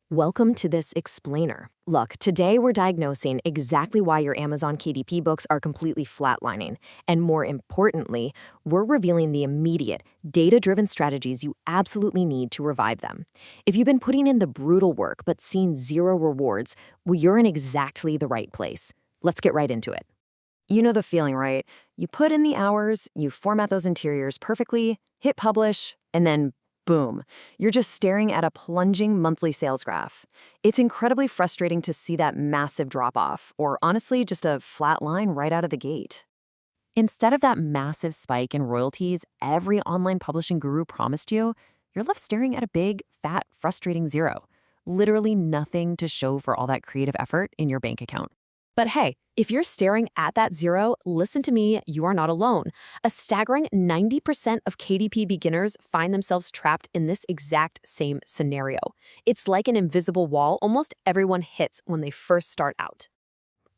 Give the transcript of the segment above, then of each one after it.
Welcome to this explainer. Look, today we're diagnosing exactly why your Amazon KDP books are completely flatlining. And more importantly, we're revealing the immediate, data-driven strategies you absolutely need to revive them. If you've been putting in the brutal work but seen zero rewards, well, you're in exactly the right place. Let's get right into it. You know the feeling, right? You put in the hours, you format those interiors perfectly, hit publish, and then boom, you're just staring at a plunging monthly sales graph. It's incredibly frustrating to see that massive drop-off, or honestly, just a flat line right out of the gate. Instead of that massive spike in royalties every online publishing guru promised you, you're left staring at a big, fat, frustrating zero. Literally nothing to show for all that creative effort in your bank account. But hey, if you're staring at that zero, listen to me, you are not alone. A staggering 90% of KDP beginners find themselves trapped in this exact same scenario. It's like an invisible wall almost everyone hits when they first start out.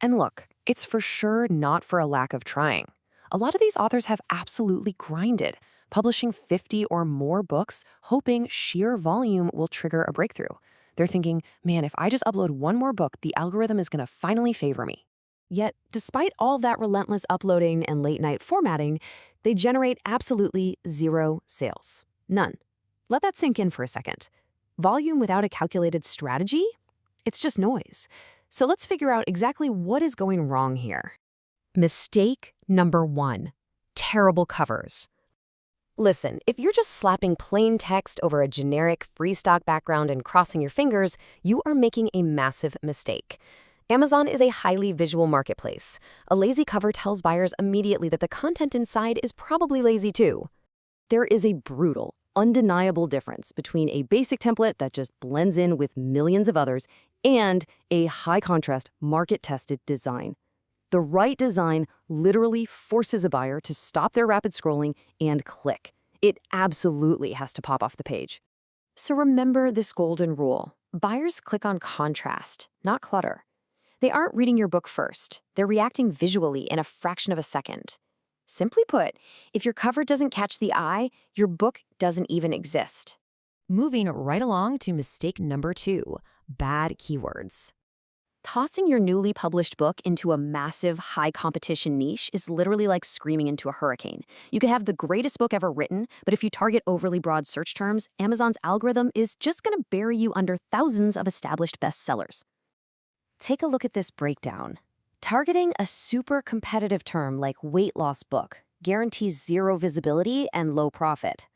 And look, it's for sure not for a lack of trying. A lot of these authors have absolutely grinded, publishing 50 or more books, hoping sheer volume will trigger a breakthrough. They're thinking, man, if I just upload one more book, the algorithm is going to finally favor me. Yet, despite all that relentless uploading and late-night formatting, they generate absolutely zero sales. None. Let that sink in for a second. Volume without a calculated strategy? It's just noise. So let's figure out exactly what is going wrong here. Mistake number 1. Terrible covers. Listen, if you're just slapping plain text over a generic free stock background and crossing your fingers, you are making a massive mistake. Amazon is a highly visual marketplace. A lazy cover tells buyers immediately that the content inside is probably lazy too. There is a brutal, undeniable difference between a basic template that just blends in with millions of others and a high-contrast, market-tested design. The right design literally forces a buyer to stop their rapid scrolling and click. It absolutely has to pop off the page. So remember this golden rule. Buyers click on contrast, not clutter. They aren't reading your book first. They're reacting visually in a fraction of a second. Simply put, if your cover doesn't catch the eye, your book doesn't even exist. Moving right along to mistake number 2, bad keywords. Tossing your newly published book into a massive, high-competition niche is literally like screaming into a hurricane. You could have the greatest book ever written, but if you target overly broad search terms, Amazon's algorithm is just going to bury you under thousands of established bestsellers. Take a look at this breakdown. Targeting a super competitive term like weight loss book guarantees zero visibility and low profit.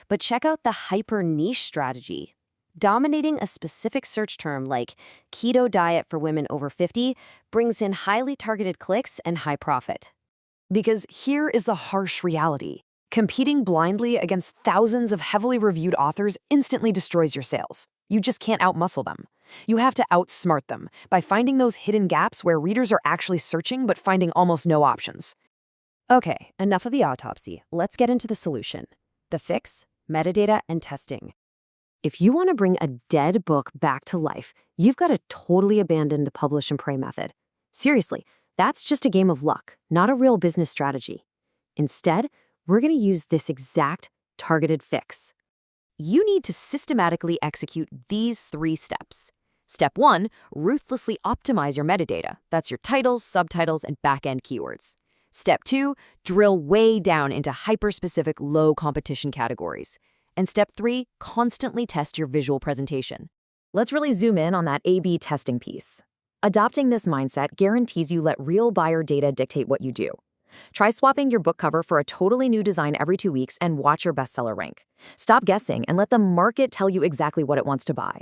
But check out the hyper-niche strategy. Dominating a specific search term like keto diet for women over 50 brings in highly targeted clicks and high profit. Because here is the harsh reality. Competing blindly against thousands of heavily reviewed authors instantly destroys your sales. You just can't outmuscle them. You have to outsmart them by finding those hidden gaps where readers are actually searching but finding almost no options. Okay, enough of the autopsy. Let's get into the solution. The fix, metadata, and testing. If you want to bring a dead book back to life, you've got to totally abandon the publish and pray method. Seriously, that's just a game of luck, not a real business strategy. Instead, we're going to use this exact targeted fix. You need to systematically execute these 3 steps. Step 1, ruthlessly optimize your metadata. That's your titles, subtitles, and back-end keywords. Step 2, drill way down into hyper-specific low-competition categories. And step 3, constantly test your visual presentation. Let's really zoom in on that A/B testing piece. Adopting this mindset guarantees you let real buyer data dictate what you do. Try swapping your book cover for a totally new design every 2 weeks and watch your bestseller rank. Stop guessing and let the market tell you exactly what it wants to buy.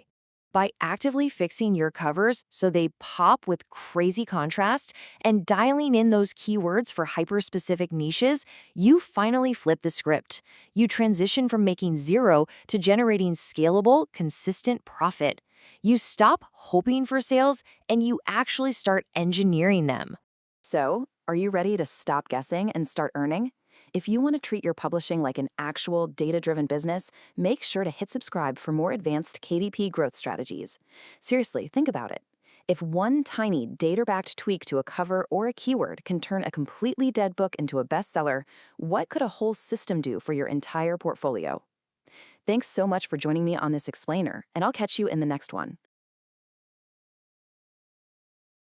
By actively fixing your covers so they pop with crazy contrast and dialing in those keywords for hyper-specific niches, you finally flip the script. You transition from making zero to generating scalable, consistent profit. You stop hoping for sales and you actually start engineering them. So, are you ready to stop guessing and start earning? If you want to treat your publishing like an actual data-driven business, make sure to hit subscribe for more advanced KDP growth strategies. Seriously, think about it. If one tiny data-backed tweak to a cover or a keyword can turn a completely dead book into a bestseller, what could a whole system do for your entire portfolio? Thanks so much for joining me on this explainer, and I'll catch you in the next one.